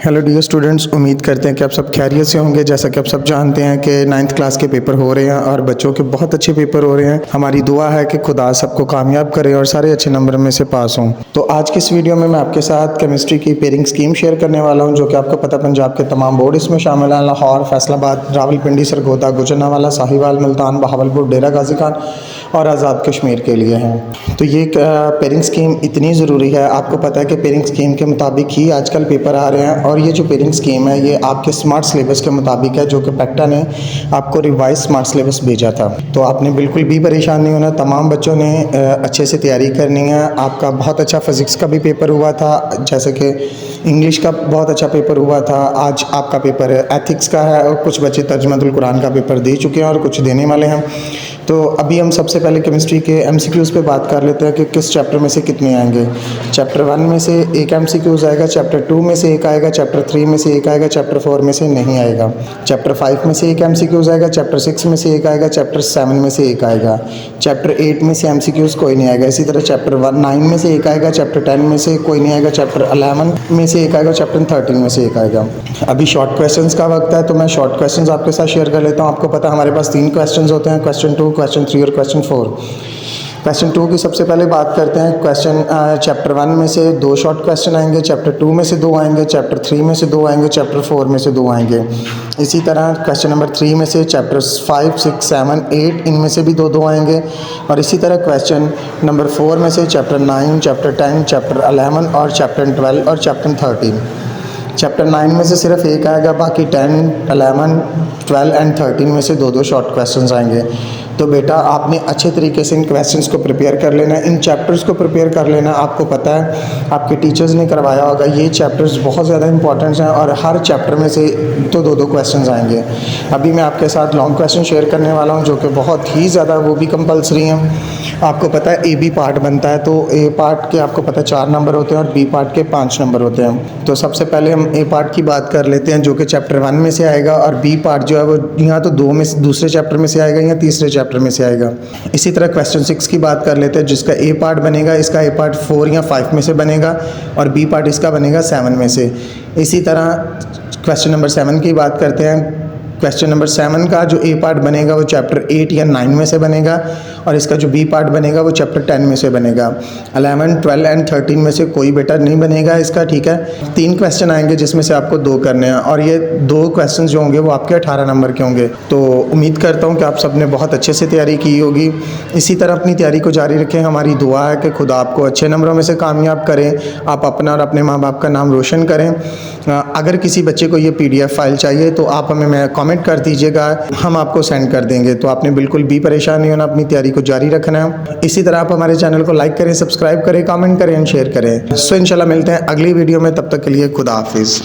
Hello dear students, उम्मीद करते हैं कि आप सब खैरियत से होंगे। जैसा कि आप सब जानते हैं कि 9th क्लास के पेपर हो रहे हैं और बच्चों के बहुत अच्छे पेपर हो रहे हैं। हमारी दुआ है कि खुदा सबको कामयाब करे और सारे अच्छे नंबर में से पास हों। तो आज की इस वीडियो में मैं आपके साथ केमिस्ट्री की पेयरिंग स्कीम शेयर करने वाला हूं, जो कि आपको पता पंजाब के तमाम बोर्ड इसमें शामिल हैं। लाहौर, फैसलाबाद, रावलपिंडी, सरगोदा, गुजरांवाला, साहिवाल, मुल्तान, बहावलपुर, डेरा गाजी खान और आज़ाद कश्मीर के लिए हैं। तो ये पेयरिंग स्कीम इतनी ज़रूरी है। आपको पता है कि पेयरिंग स्कीम के मुताबिक ही आजकल पेपर आ रहे हैं और ये जो पेयरिंग स्कीम है ये आपके स्मार्ट सिलेबस के मुताबिक है, जो कि पैक्टा ने आपको रिवाइज स्मार्ट सिलेबस भेजा था। तो आपने बिल्कुल भी परेशान नहीं होना। तमाम बच्चों ने अच्छे से तैयारी करनी है। आपका बहुत अच्छा फिज़िक्स का भी पेपर हुआ था, जैसे कि इंग्लिश का बहुत अच्छा पेपर हुआ था। आज आपका पेपर एथिक्स का है और कुछ बच्चे तर्जुमातुल कुरान का पेपर दे चुके हैं और कुछ देने वाले हैं। तो अभी हम सबसे पहले केमिस्ट्री के एमसीक्यूज़ पे बात कर लेते हैं कि किस चैप्टर में से कितने आएंगे। चैप्टर 1 में से एक एमसीक्यूज़ आएगा, चैप्टर 2 में से एक आएगा, चैप्टर 3 में से एक आएगा, चैप्टर 4 में से नहीं आएगा। चैप्टर 5 में से एक एमसीक्यूज़ आएगा, चैप्टर 6 में से एक आएगा, चैप्टर 7 में से एक आएगा, चैप्टर 8 में से एमसीक्यूज़ कोई नहीं आएगा। इसी तरह चैप्टर 9 में से एक आएगा, चैप्टर 10 में से कोई नहीं आएगा, चैप्टर 11 में से एक आएगा, चैप्टर 13 में से एक आएगा। अभी शॉर्ट क्वेश्चंस का वक्त है, तो मैं शॉर्ट क्वेश्चंस आपके साथ शेयर कर लेता हूँ। आपको पता है हमारे पास 3 क्वेश्चंस होते हैं, क्वेश्चन 2, क्वेश्चन 3 और क्वेश्चन 4। क्वेश्चन 2 की सबसे पहले बात करते हैं। चैप्टर 1 में से 2 शॉर्ट क्वेश्चन आएंगे, चैप्टर 2 में से 2 आएंगे, चैप्टर 3 में से 2 आएंगे, चैप्टर 4 में से 2 आएंगे। इसी तरह क्वेश्चन नंबर 3 में से चैप्टर्स 5, 6, 7, 8 इनमें से भी 2 आएंगे। और इसी तरह क्वेश्चन नंबर 4 में से चैप्टर 9, चैप्टर 10, चैप्टर 11 और चैप्टर 12 और चैप्टर 13। चैप्टर 9 में से सिर्फ एक आएगा, बाकी 10, 11, 12 एंड 13 में से 2 शॉर्ट क्वेश्चंस आएंगे। तो बेटा आपने अच्छे तरीके से इन क्वेश्चंस को प्रिपेयर कर लेना है, इन चैप्टर्स को प्रिपेयर कर लेना। आपको पता है आपके टीचर्स ने करवाया होगा, ये चैप्टर्स बहुत ज़्यादा इंपॉर्टेंट हैं और हर चैप्टर में से तो 2 क्वेश्चंस आएंगे। अभी मैं आपके साथ लॉन्ग क्वेश्चन शेयर करने वाला हूँ, जो कि बहुत ही ज़्यादा वो भी कंपलसरी हैं। आपको पता है AB पार्ट बनता है, तो A पार्ट के आपको पता है 4 नंबर होते हैं और B पार्ट के 5 नंबर होते हैं। तो सबसे पहले हम A पार्ट की बात कर लेते हैं, जो कि चैप्टर 1 में से आएगा, और B पार्ट जो है वो यहाँ तो दूसरे चैप्टर में से आएगा या तीसरे चैप्टर में से आएगा। इसी तरह क्वेश्चन 6 की बात कर लेते हैं, जिसका A पार्ट बनेगा, इसका A पार्ट 4 या 5 में से बनेगा और B पार्ट इसका बनेगा 7 में से। इसी तरह क्वेश्चन नंबर 7 की बात करते हैं। क्वेश्चन नंबर 7 का जो A पार्ट बनेगा वो चैप्टर 8 या 9 में से बनेगा और इसका जो B पार्ट बनेगा वो चैप्टर 10 में से बनेगा। 11, 12 एंड 13 में से कोई बेटा नहीं बनेगा इसका, ठीक है। 3 क्वेश्चन आएंगे जिसमें से आपको 2 करने हैं और ये 2 क्वेश्चन जो होंगे वो आपके 18 नंबर के होंगे। तो उम्मीद करता हूँ कि आप सब ने बहुत अच्छे से तैयारी की होगी। इसी तरह अपनी तैयारी को जारी रखें। हमारी दुआ है कि खुदा आपको अच्छे नंबरों में से कामयाब करें, आप अपना और अपने माँ बाप का नाम रोशन करें। अगर किसी बच्चे को ये PDF फाइल चाहिए तो आप हमें कमेंट कर दीजिएगा, हम आपको सेंड कर देंगे। तो आपने बिल्कुल भी परेशान नहीं होना, अपनी तैयारी को जारी रखना है। इसी तरह आप हमारे चैनल को लाइक करें, सब्सक्राइब करें, कमेंट करें, शेयर करें। सो इंशाल्लाह मिलते हैं अगली वीडियो में, तब तक के लिए खुदा हाफिज़।